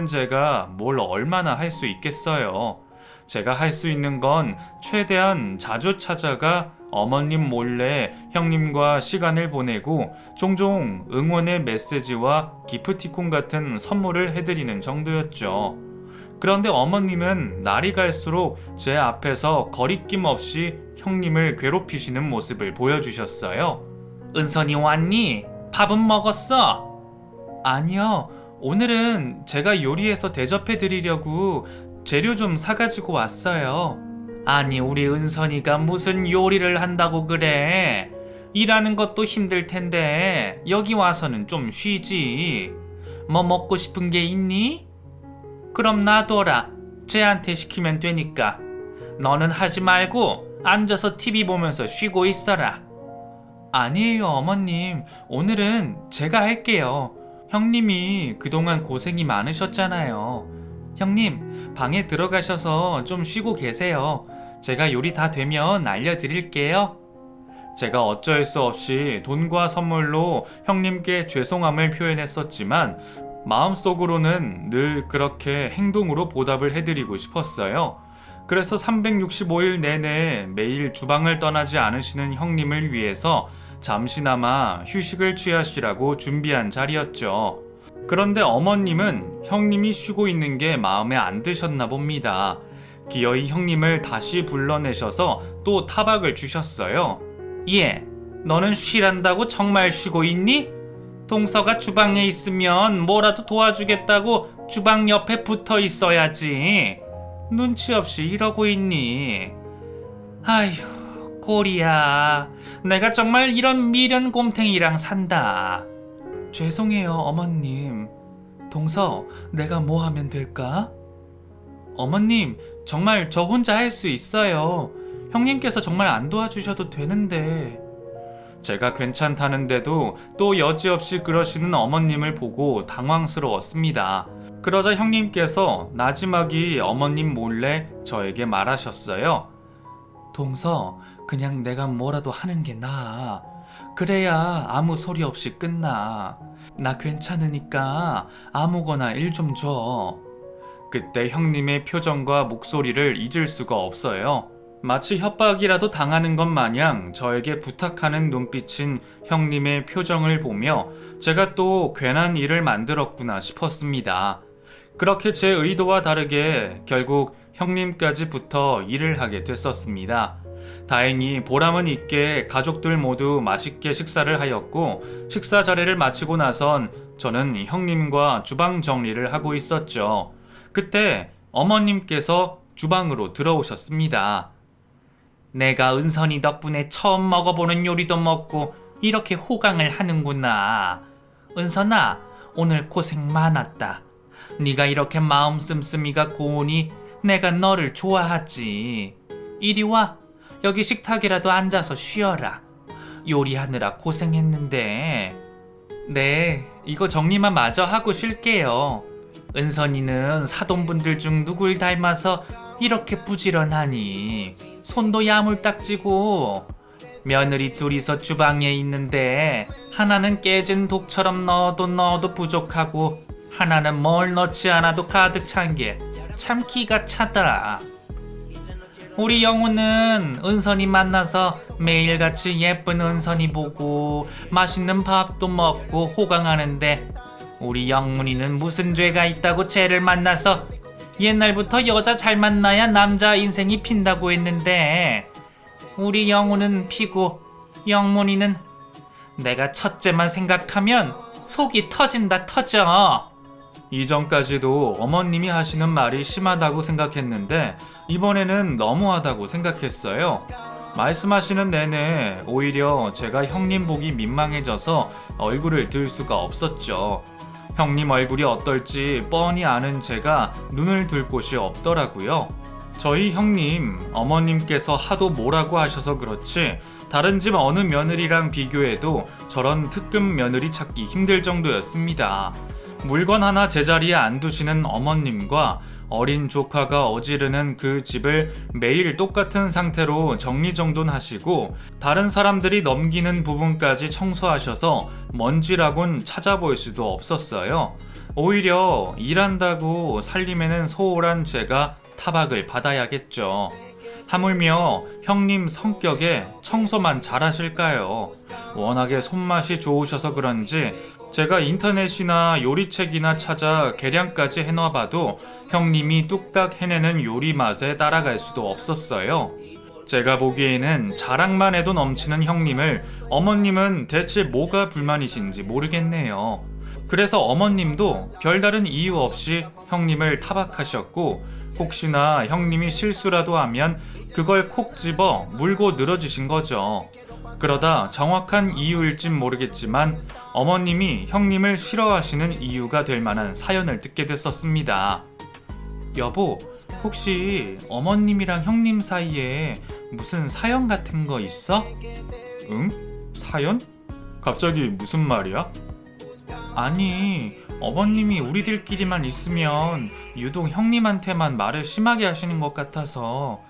제가 뭘 얼마나 할 수 있겠어요. 제가 할 수 있는 건 최대한 자주 찾아가 어머님 몰래 형님과 시간을 보내고 종종 응원의 메시지와 기프티콘 같은 선물을 해드리는 정도였죠. 그런데 어머님은 날이 갈수록 제 앞에서 거리낌 없이 형님을 괴롭히시는 모습을 보여주셨어요. 은선이 왔니? 밥은 먹었어? 아니요. 오늘은 제가 요리해서 대접해드리려고 재료 좀 사가지고 왔어요. 아니, 우리 은선이가 무슨 요리를 한다고 그래? 일하는 것도 힘들 텐데 여기 와서는 좀 쉬지. 뭐 먹고 싶은 게 있니? 그럼 놔둬라. 쟤한테 시키면 되니까. 너는 하지 말고 앉아서 TV 보면서 쉬고 있어라. 아니에요, 어머님. 오늘은 제가 할게요. 형님이 그동안 고생이 많으셨잖아요. 형님, 방에 들어가셔서 좀 쉬고 계세요. 제가 요리 다 되면 알려드릴게요. 제가 어쩔 수 없이 돈과 선물로 형님께 죄송함을 표현했었지만 마음속으로는 늘 그렇게 행동으로 보답을 해드리고 싶었어요. 그래서 365일 내내 매일 주방을 떠나지 않으시는 형님을 위해서 잠시나마 휴식을 취하시라고 준비한 자리였죠. 그런데 어머님은 형님이 쉬고 있는 게 마음에 안 드셨나 봅니다. 기어이 형님을 다시 불러내셔서 또 타박을 주셨어요. 예, 너는 쉬란다고 정말 쉬고 있니? 동서가 주방에 있으면 뭐라도 도와주겠다고 주방 옆에 붙어 있어야지. 눈치 없이 이러고 있니? 아휴, 꼬리야. 내가 정말 이런 미련 곰탱이랑 산다. 죄송해요, 어머님. 동서, 내가 뭐 하면 될까? 어머님, 정말 저 혼자 할 수 있어요. 형님께서 정말 안 도와주셔도 되는데. 제가 괜찮다는데도 또 여지없이 그러시는 어머님을 보고 당황스러웠습니다. 그러자 형님께서 나지막이 어머님 몰래 저에게 말하셨어요. 동서, 그냥 내가 뭐라도 하는 게 나아. 그래야 아무 소리 없이 끝나. 나 괜찮으니까 아무거나 일 좀 줘. 그때 형님의 표정과 목소리를 잊을 수가 없어요. 마치 협박이라도 당하는 것 마냥 저에게 부탁하는 눈빛인 형님의 표정을 보며 제가 또 괜한 일을 만들었구나 싶었습니다. 그렇게 제 의도와 다르게 결국 형님까지 붙어 일을 하게 됐었습니다. 다행히 보람은 있게 가족들 모두 맛있게 식사를 하였고, 식사 자리를 마치고 나선 저는 형님과 주방 정리를 하고 있었죠. 그때 어머님께서 주방으로 들어오셨습니다. 내가 은선이 덕분에 처음 먹어보는 요리도 먹고 이렇게 호강을 하는구나. 은선아, 오늘 고생 많았다. 네가 이렇게 마음 씀씀이가 고우니 내가 너를 좋아하지. 이리 와. 여기 식탁이라도 앉아서 쉬어라. 요리하느라 고생했는데. 네, 이거 정리만 마저 하고 쉴게요. 은선이는 사돈분들 중 누굴 닮아서 이렇게 부지런하니? 손도 야물딱지고. 며느리 둘이서 주방에 있는데 하나는 깨진 독처럼 넣어도 부족하고 하나는 뭘 넣지 않아도 가득 찬 게 참 기가 차다. 우리 영우는 은선이 만나서 매일같이 예쁜 은선이 보고 맛있는 밥도 먹고 호강하는데, 우리 영문이는 무슨 죄가 있다고 쟤를 만나서 옛날부터 여자 잘 만나야 남자 인생이 핀다고 했는데, 우리 영우는 피고 영문이는 내가 첫째만 생각하면 속이 터진다 터져. 이전까지도 어머님이 하시는 말이 심하다고 생각했는데 이번에는 너무하다고 생각했어요. 말씀하시는 내내 오히려 제가 형님 보기 민망해져서 얼굴을 들 수가 없었죠. 형님 얼굴이 어떨지 뻔히 아는 제가 눈을 둘 곳이 없더라고요. 저희 형님, 어머님께서 하도 뭐라고 하셔서 그렇지 다른 집 어느 며느리랑 비교해도 저런 특급 며느리 찾기 힘들 정도였습니다. 물건 하나 제자리에 안 두시는 어머님과 어린 조카가 어지르는 그 집을 매일 똑같은 상태로 정리정돈하시고 다른 사람들이 넘기는 부분까지 청소하셔서 먼지라곤 찾아볼 수도 없었어요. 오히려 일한다고 살림에는 소홀한 제가 타박을 받아야겠죠. 하물며 형님 성격에 청소만 잘하실까요? 워낙에 손맛이 좋으셔서 그런지 제가 인터넷이나 요리책이나 찾아 계량까지 해놔봐도 형님이 뚝딱 해내는 요리 맛에 따라갈 수도 없었어요. 제가 보기에는 자랑만 해도 넘치는 형님을 어머님은 대체 뭐가 불만이신지 모르겠네요. 그래서 어머님도 별다른 이유 없이 형님을 타박하셨고, 혹시나 형님이 실수라도 하면 그걸 콕 집어 물고 늘어지신 거죠. 그러다 정확한 이유일진 모르겠지만 어머님이 형님을 싫어하시는 이유가 될 만한 사연을 듣게 됐었습니다. 여보, 혹시 어머님이랑 형님 사이에 무슨 사연 같은 거 있어? 응? 사연? 갑자기 무슨 말이야? 아니, 어머님이 우리들끼리만 있으면 유독 형님한테만 말을 심하게 하시는 것 같아서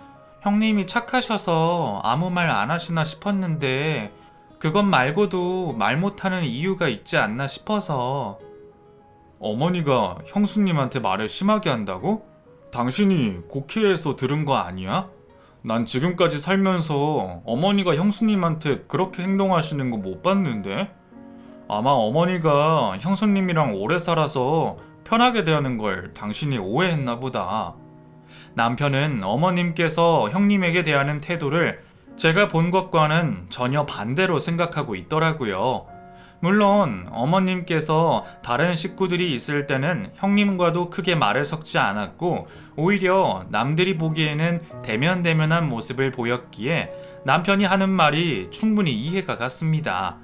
형님이 착하셔서 아무 말 안 하시나 싶었는데 그것 말고도 말 못하는 이유가 있지 않나 싶어서. 어머니가 형수님한테 말을 심하게 한다고? 당신이 곡해에서 들은 거 아니야? 난 지금까지 살면서 어머니가 형수님한테 그렇게 행동하시는 거 못 봤는데? 아마 어머니가 형수님이랑 오래 살아서 편하게 대하는 걸 당신이 오해했나 보다. 남편은 어머님께서 형님에게 대하는 태도를 제가 본 것과는 전혀 반대로 생각하고 있더라고요. 물론 어머님께서 다른 식구들이 있을 때는 형님과도 크게 말을 섞지 않았고 오히려 남들이 보기에는 대면대면한 모습을 보였기에 남편이 하는 말이 충분히 이해가 갔습니다.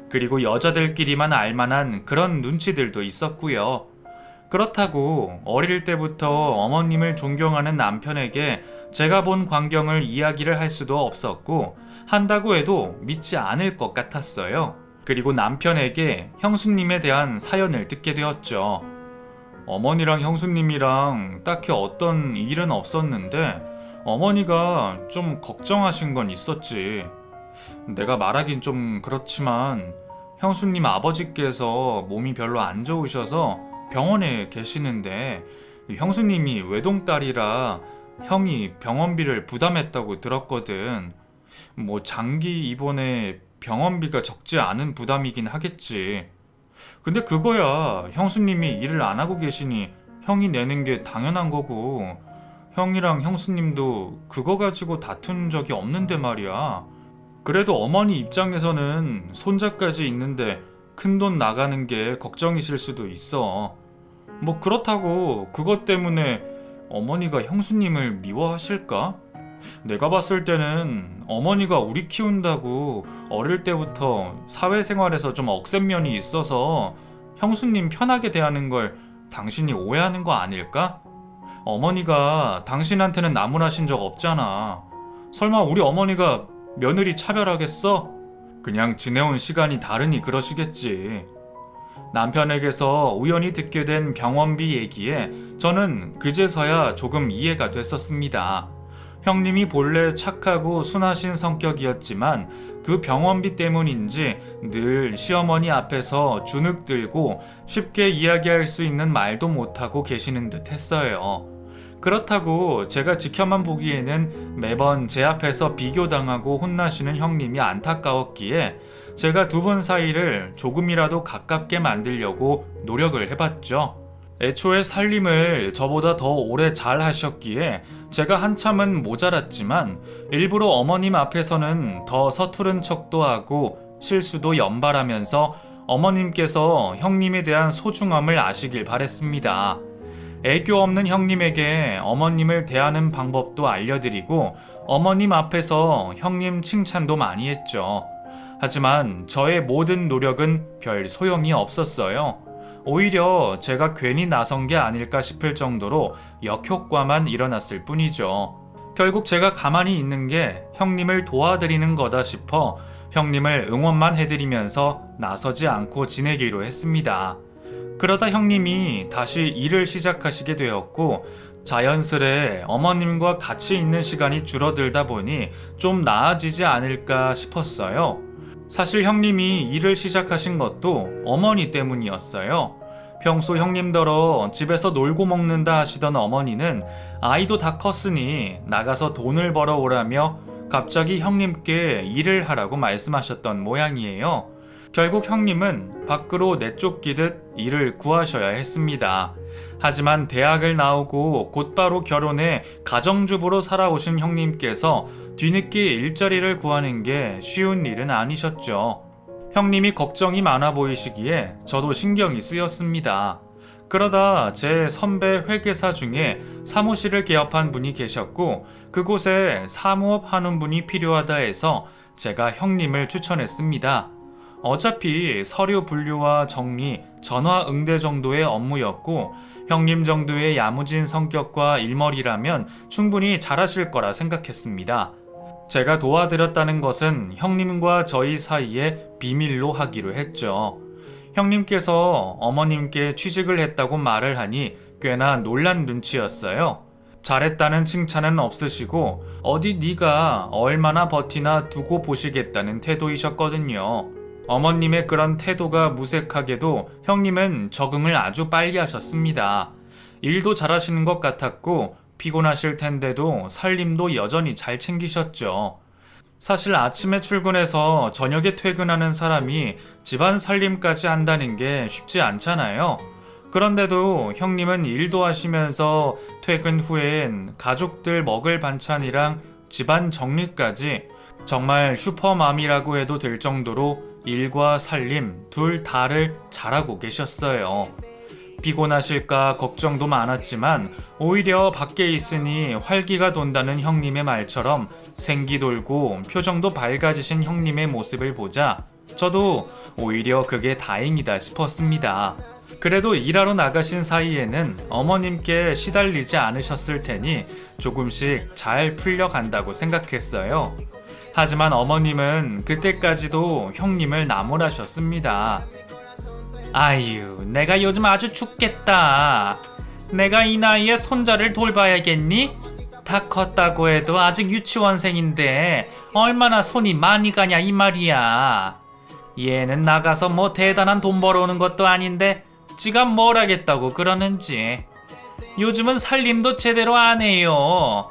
그리고 여자들끼리만 알만한 그런 눈치들도 있었고요. 그렇다고 어릴 때부터 어머님을 존경하는 남편에게 제가 본 광경을 이야기를 할 수도 없었고 한다고 해도 믿지 않을 것 같았어요. 그리고 남편에게 형수님에 대한 사연을 듣게 되었죠. 어머니랑 형수님이랑 딱히 어떤 일은 없었는데 어머니가 좀 걱정하신 건 있었지. 내가 말하긴 좀 그렇지만 형수님 아버지께서 몸이 별로 안 좋으셔서 병원에 계시는데 형수님이 외동딸이라 형이 병원비를 부담했다고 들었거든. 뭐 장기 입원에 병원비가 적지 않은 부담이긴 하겠지. 근데 그거야 형수님이 일을 안 하고 계시니 형이 내는 게 당연한 거고 형이랑 형수님도 그거 가지고 다툰 적이 없는데 말이야. 그래도 어머니 입장에서는 손자까지 있는데 큰돈 나가는 게 걱정이실 수도 있어. 뭐 그렇다고 그것 때문에 어머니가 형수님을 미워하실까? 내가 봤을 때는 어머니가 우리 키운다고 어릴 때부터 사회생활에서 좀 억센 면이 있어서 형수님 편하게 대하는 걸 당신이 오해하는 거 아닐까? 어머니가 당신한테는 나무라신 적 없잖아. 설마 우리 어머니가 며느리 차별하겠어? 그냥 지내온 시간이 다르니 그러시겠지. 남편에게서 우연히 듣게 된 병원비 얘기에 저는 그제서야 조금 이해가 됐었습니다. 형님이 본래 착하고 순하신 성격이었지만 그 병원비 때문인지 늘 시어머니 앞에서 주눅 들고 쉽게 이야기할 수 있는 말도 못하고 계시는 듯 했어요. 그렇다고 제가 지켜만 보기에는 매번 제 앞에서 비교당하고 혼나시는 형님이 안타까웠기에 제가 두 분 사이를 조금이라도 가깝게 만들려고 노력을 해봤죠. 애초에 살림을 저보다 더 오래 잘 하셨기에 제가 한참은 모자랐지만 일부러 어머님 앞에서는 더 서투른 척도 하고 실수도 연발하면서 어머님께서 형님에 대한 소중함을 아시길 바랬습니다. 애교 없는 형님에게 어머님을 대하는 방법도 알려드리고 어머님 앞에서 형님 칭찬도 많이 했죠. 하지만 저의 모든 노력은 별 소용이 없었어요. 오히려 제가 괜히 나선 게 아닐까 싶을 정도로 역효과만 일어났을 뿐이죠. 결국 제가 가만히 있는 게 형님을 도와드리는 거다 싶어 형님을 응원만 해드리면서 나서지 않고 지내기로 했습니다. 그러다 형님이 다시 일을 시작하시게 되었고 자연스레 어머님과 같이 있는 시간이 줄어들다 보니 좀 나아지지 않을까 싶었어요. 사실 형님이 일을 시작하신 것도 어머니 때문이었어요. 평소 형님더러 집에서 놀고 먹는다 하시던 어머니는 아이도 다 컸으니 나가서 돈을 벌어오라며 갑자기 형님께 일을 하라고 말씀하셨던 모양이에요. 결국 형님은 밖으로 내쫓기듯 일을 구하셔야 했습니다. 하지만 대학을 나오고 곧바로 결혼해 가정주부로 살아오신 형님께서 뒤늦게 일자리를 구하는 게 쉬운 일은 아니셨죠. 형님이 걱정이 많아 보이시기에 저도 신경이 쓰였습니다. 그러다 제 선배 회계사 중에 사무실을 개업한 분이 계셨고 그곳에 사무업 하는 분이 필요하다 해서 제가 형님을 추천했습니다. 어차피 서류 분류와 정리, 전화 응대 정도의 업무였고 형님 정도의 야무진 성격과 일머리라면 충분히 잘하실 거라 생각했습니다. 제가 도와드렸다는 것은 형님과 저희 사이에 비밀로 하기로 했죠. 형님께서 어머님께 취직을 했다고 말을 하니 꽤나 놀란 눈치였어요. 잘했다는 칭찬은 없으시고 어디 네가 얼마나 버티나 두고 보시겠다는 태도이셨거든요. 어머님의 그런 태도가 무색하게도 형님은 적응을 아주 빨리 하셨습니다. 일도 잘하시는 것 같았고 피곤하실 텐데도 살림도 여전히 잘 챙기셨죠. 사실 아침에 출근해서 저녁에 퇴근하는 사람이 집안 살림까지 한다는 게 쉽지 않잖아요. 그런데도 형님은 일도 하시면서 퇴근 후엔 가족들 먹을 반찬이랑 집안 정리까지 정말 슈퍼맘이라고 해도 될 정도로 일과 살림 둘 다를 잘하고 계셨어요. 피곤하실까 걱정도 많았지만 오히려 밖에 있으니 활기가 돈다는 형님의 말처럼 생기 돌고 표정도 밝아지신 형님의 모습을 보자 저도 오히려 그게 다행이다 싶었습니다. 그래도 일하러 나가신 사이에는 어머님께 시달리지 않으셨을 테니 조금씩 잘 풀려간다고 생각했어요. 하지만 어머님은 그때까지도 형님을 나무라셨습니다. 아유, 내가 요즘 아주 죽겠다. 내가 이 나이에 손자를 돌봐야겠니? 다 컸다고 해도 아직 유치원생인데 얼마나 손이 많이 가냐 이 말이야. 얘는 나가서 뭐 대단한 돈 벌어오는 것도 아닌데 지가 뭘 하겠다고 그러는지. 요즘은 살림도 제대로 안 해요.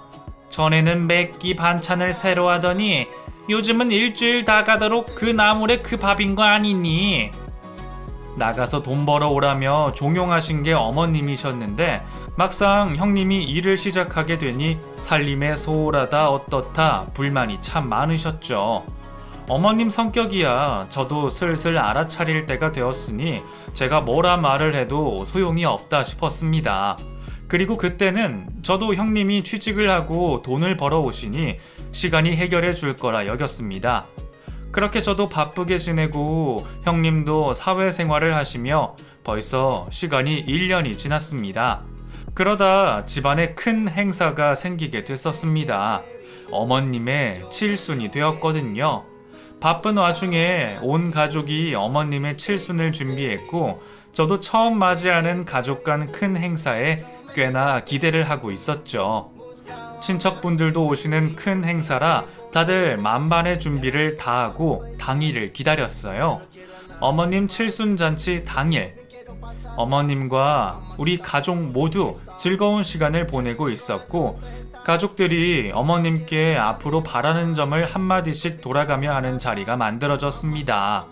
전에는 매끼 반찬을 새로 하더니 요즘은 일주일 다 가도록 그 나물에 그 밥인 거 아니니? 나가서 돈 벌어오라며 종용하신 게 어머님이셨는데 막상 형님이 일을 시작하게 되니 살림에 소홀하다 어떻다 불만이 참 많으셨죠. 어머님 성격이야 저도 슬슬 알아차릴 때가 되었으니 제가 뭐라 말을 해도 소용이 없다 싶었습니다. 그리고 그때는 저도 형님이 취직을 하고 돈을 벌어오시니 시간이 해결해 줄 거라 여겼습니다. 그렇게 저도 바쁘게 지내고 형님도 사회생활을 하시며 벌써 시간이 1년이 지났습니다. 그러다 집안에 큰 행사가 생기게 됐었습니다. 어머님의 칠순이 되었거든요. 바쁜 와중에 온 가족이 어머님의 칠순을 준비했고 저도 처음 맞이하는 가족 간 큰 행사에 꽤나 기대를 하고 있었죠. 친척분들도 오시는 큰 행사라 다들 만반의 준비를 다 하고 당일을 기다렸어요. 어머님 칠순잔치 당일 어머님과 우리 가족 모두 즐거운 시간을 보내고 있었고 가족들이 어머님께 앞으로 바라는 점을 한마디씩 돌아가며 하는 자리가 만들어졌습니다.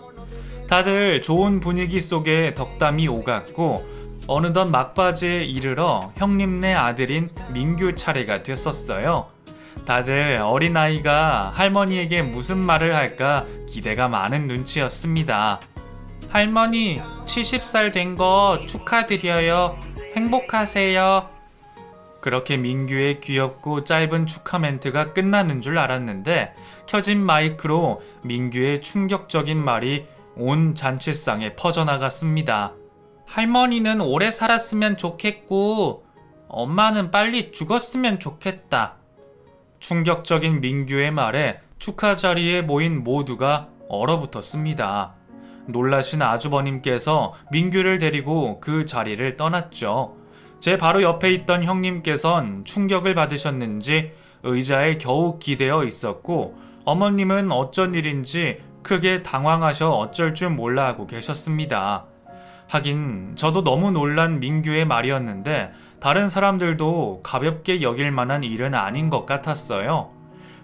다들 좋은 분위기 속에 덕담이 오갔고 어느덧 막바지에 이르러 형님네 아들인 민규 차례가 됐었어요. 다들 어린아이가 할머니에게 무슨 말을 할까 기대가 많은 눈치였습니다. 할머니 70살 된 거 축하드려요. 행복하세요. 그렇게 민규의 귀엽고 짧은 축하 멘트가 끝나는 줄 알았는데 켜진 마이크로 민규의 충격적인 말이 온 잔치상에 퍼져나갔습니다. 할머니는 오래 살았으면 좋겠고 엄마는 빨리 죽었으면 좋겠다. 충격적인 민규의 말에 축하 자리에 모인 모두가 얼어붙었습니다. 놀라신 아주버님께서 민규를 데리고 그 자리를 떠났죠. 제 바로 옆에 있던 형님께선 충격을 받으셨는지 의자에 겨우 기대어 있었고 어머님은 어쩐 일인지 크게 당황하셔 어쩔 줄 몰라 하고 계셨습니다. 하긴 저도 너무 놀란 민규의 말이었는데 다른 사람들도 가볍게 여길 만한 일은 아닌 것 같았어요.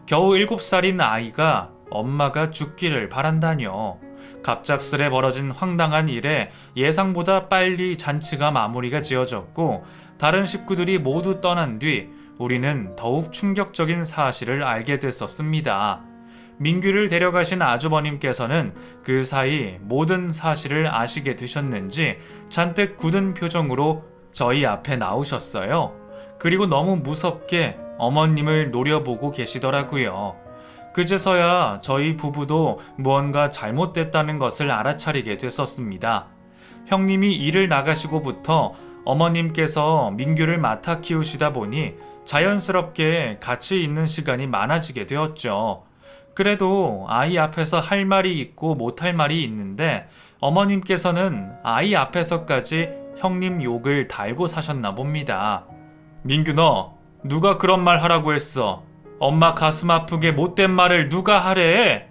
겨우 7살인 아이가 엄마가 죽기를 바란다뇨. 갑작스레 벌어진 황당한 일에 예상보다 빨리 잔치가 마무리가 지어졌고 다른 식구들이 모두 떠난 뒤 우리는 더욱 충격적인 사실을 알게 됐었습니다. 민규를 데려가신 아주버님께서는 그 사이 모든 사실을 아시게 되셨는지 잔뜩 굳은 표정으로 저희 앞에 나오셨어요. 그리고 너무 무섭게 어머님을 노려보고 계시더라고요. 그제서야 저희 부부도 무언가 잘못됐다는 것을 알아차리게 됐었습니다. 형님이 일을 나가시고부터 어머님께서 민규를 맡아 키우시다 보니 자연스럽게 같이 있는 시간이 많아지게 되었죠. 그래도 아이 앞에서 할 말이 있고 못할 말이 있는데 어머님께서는 아이 앞에서까지 형님 욕을 달고 사셨나 봅니다. 민규 너 누가 그런 말 하라고 했어? 엄마 가슴 아프게 못된 말을 누가 하래?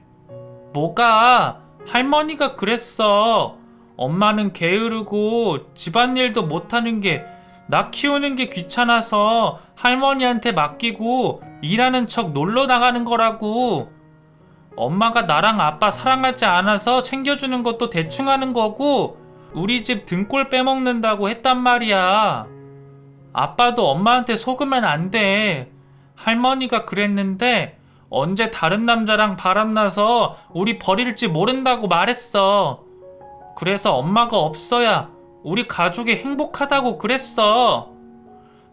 뭐가? 할머니가 그랬어. 엄마는 게으르고 집안일도 못하는 게 나 키우는 게 귀찮아서 할머니한테 맡기고 일하는 척 놀러 나가는 거라고. 엄마가 나랑 아빠 사랑하지 않아서 챙겨주는 것도 대충 하는 거고 우리 집 등골 빼먹는다고 했단 말이야. 아빠도 엄마한테 속으면 안 돼. 할머니가 그랬는데 언제 다른 남자랑 바람나서 우리 버릴지 모른다고 말했어. 그래서 엄마가 없어야 우리 가족이 행복하다고 그랬어.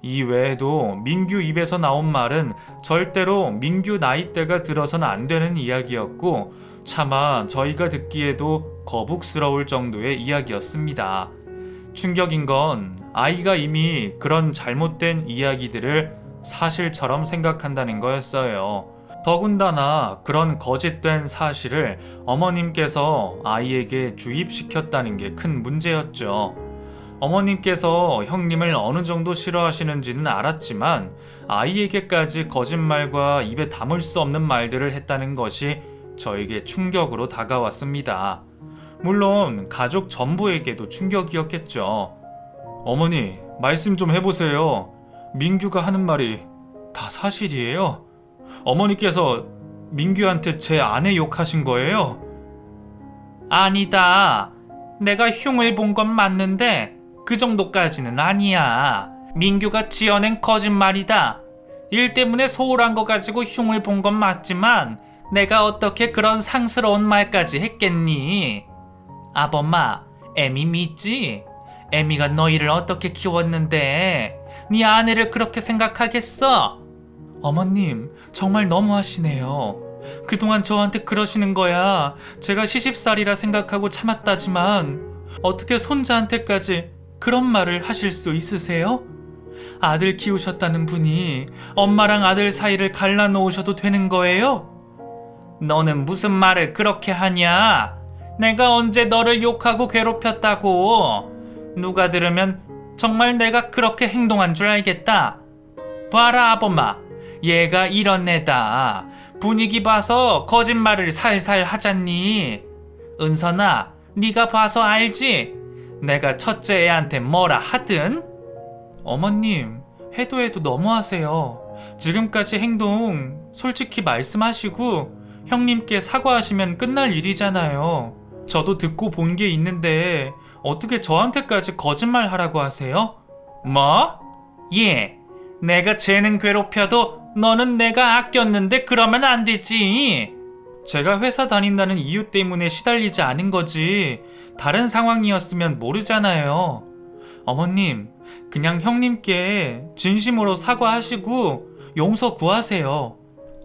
이 외에도 민규 입에서 나온 말은 절대로 민규 나이대가 들어서는 안 되는 이야기였고 차마 저희가 듣기에도 거북스러울 정도의 이야기였습니다. 충격인 건 아이가 이미 그런 잘못된 이야기들을 사실처럼 생각한다는 거였어요. 더군다나 그런 거짓된 사실을 어머님께서 아이에게 주입시켰다는 게 큰 문제였죠. 어머님께서 형님을 어느 정도 싫어하시는지는 알았지만 아이에게까지 거짓말과 입에 담을 수 없는 말들을 했다는 것이 저에게 충격으로 다가왔습니다. 물론 가족 전부에게도 충격이었겠죠. 어머니, 말씀 좀 해보세요. 민규가 하는 말이 다 사실이에요? 어머니께서 민규한테 제 아내 욕하신 거예요? 아니다. 내가 흉을 본 건 맞는데 그 정도까지는 아니야. 민규가 지어낸 거짓말이다. 일 때문에 소홀한 거 가지고 흉을 본 건 맞지만 내가 어떻게 그런 상스러운 말까지 했겠니? 아범마, 애미 믿지? 애미가 너희를 어떻게 키웠는데 네 아내를 그렇게 생각하겠어? 어머님, 정말 너무하시네요. 그동안 저한테 그러시는 거야 제가 시집살이라 생각하고 참았다지만 어떻게 손자한테까지 그런 말을 하실 수 있으세요? 아들 키우셨다는 분이 엄마랑 아들 사이를 갈라놓으셔도 되는 거예요? 너는 무슨 말을 그렇게 하냐? 내가 언제 너를 욕하고 괴롭혔다고? 누가 들으면 정말 내가 그렇게 행동한 줄 알겠다. 봐라 아범마, 얘가 이런 애다. 분위기 봐서 거짓말을 살살 하잖니. 은선아, 네가 봐서 알지? 내가 첫째 애한테 뭐라 하든? 어머님, 해도 너무하세요. 지금까지 행동 솔직히 말씀하시고 형님께 사과하시면 끝날 일이잖아요. 저도 듣고 본 게 있는데 어떻게 저한테까지 거짓말 하라고 하세요? 뭐? 예, 내가 쟤는 괴롭혀도 너는 내가 아꼈는데 그러면 안 되지. 제가 회사 다닌다는 이유 때문에 시달리지 않은 거지 다른 상황이었으면 모르잖아요. 어머님, 그냥 형님께 진심으로 사과하시고 용서 구하세요.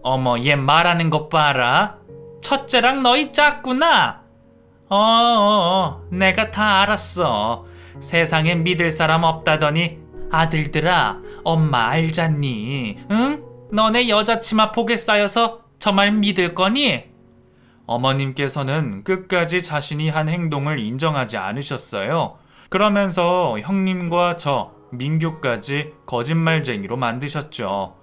어머, 얘 말하는 것 봐라. 첫째랑 너희 짰구나. 내가 다 알았어. 세상에 믿을 사람 없다더니 아들들아, 엄마 알잖니? 응? 너네 여자치마 폭에 쌓여서 저 말 믿을 거니? 어머님께서는 끝까지 자신이 한 행동을 인정하지 않으셨어요. 그러면서 형님과 저, 민규까지 거짓말쟁이로 만드셨죠.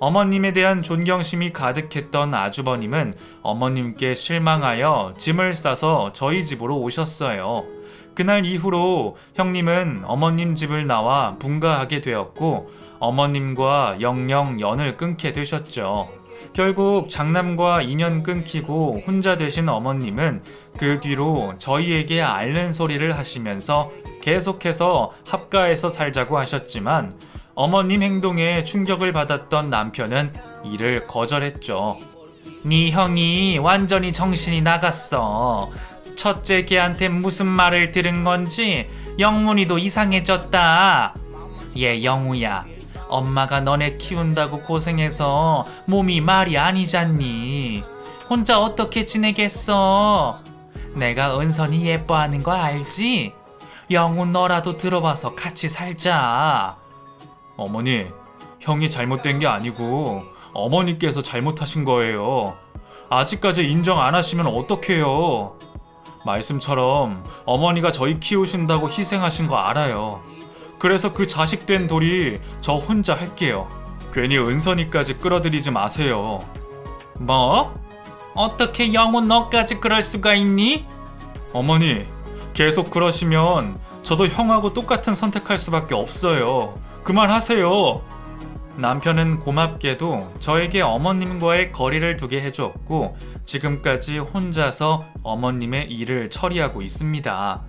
어머님에 대한 존경심이 가득했던 아주버님은 어머님께 실망하여 짐을 싸서 저희 집으로 오셨어요. 그날 이후로 형님은 어머님 집을 나와 분가하게 되었고 어머님과 영영 연을 끊게 되셨죠. 결국 장남과 인연 끊기고 혼자 되신 어머님은 그 뒤로 저희에게 앓는 소리를 하시면서 계속해서 합가해서 살자고 하셨지만 어머님 행동에 충격을 받았던 남편은 이를 거절했죠. 네 형이 완전히 정신이 나갔어. 첫째 걔한테 무슨 말을 들은 건지 영문이도 이상해졌다. 얘 영우야, 엄마가 너네 키운다고 고생해서 몸이 말이 아니잖니. 혼자 어떻게 지내겠어? 내가 은선이 예뻐하는 거 알지? 영우 너라도 들어와서 같이 살자. 어머니, 형이 잘못된 게 아니고 어머니께서 잘못하신 거예요. 아직까지 인정 안 하시면 어떡해요? 말씀처럼 어머니가 저희 키우신다고 희생하신 거 알아요. 그래서 그 자식된 돌이 저 혼자 할게요. 괜히 은선이까지 끌어들이지 마세요. 뭐? 어떻게 영우 너까지 그럴 수가 있니? 어머니, 계속 그러시면 저도 형하고 똑같은 선택할 수밖에 없어요. 그만하세요. 남편은 고맙게도 저에게 어머님과의 거리를 두게 해주었고 지금까지 혼자서 어머님의 일을 처리하고 있습니다.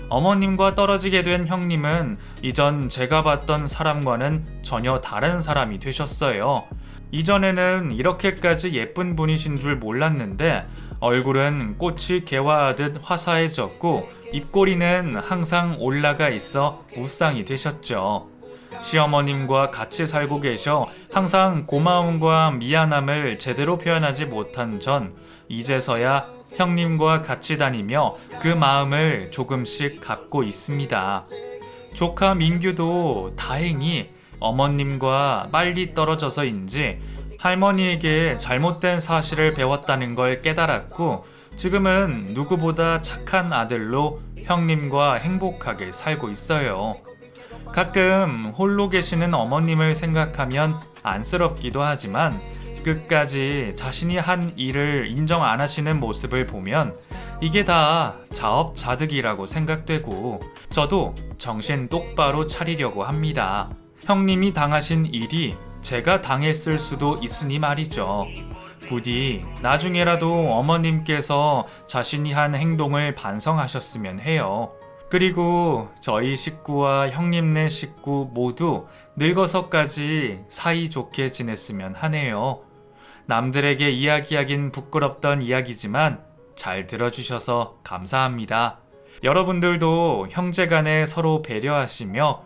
어머님과 떨어지게 된 형님은 이전 제가 봤던 사람과는 전혀 다른 사람이 되셨어요. 이전에는 이렇게까지 예쁜 분이신 줄 몰랐는데 얼굴은 꽃이 개화하듯 화사해졌고 입꼬리는 항상 올라가 있어 무쌍이 되셨죠. 시어머님과 같이 살고 계셔 항상 고마움과 미안함을 제대로 표현하지 못한 전 이제서야 형님과 같이 다니며 그 마음을 조금씩 갖고 있습니다. 조카 민규도 다행히 어머님과 빨리 떨어져서인지 할머니에게 잘못된 사실을 배웠다는 걸 깨달았고 지금은 누구보다 착한 아들로 형님과 행복하게 살고 있어요. 가끔 홀로 계시는 어머님을 생각하면 안쓰럽기도 하지만 끝까지 자신이 한 일을 인정 안 하시는 모습을 보면 이게 다 자업자득이라고 생각되고 저도 정신 똑바로 차리려고 합니다. 형님이 당하신 일이 제가 당했을 수도 있으니 말이죠. 부디 나중에라도 어머님께서 자신이 한 행동을 반성하셨으면 해요. 그리고 저희 식구와 형님네 식구 모두 늙어서까지 사이좋게 지냈으면 하네요. 남들에게 이야기하긴 부끄럽던 이야기지만 잘 들어주셔서 감사합니다. 여러분들도 형제간에 서로 배려하시며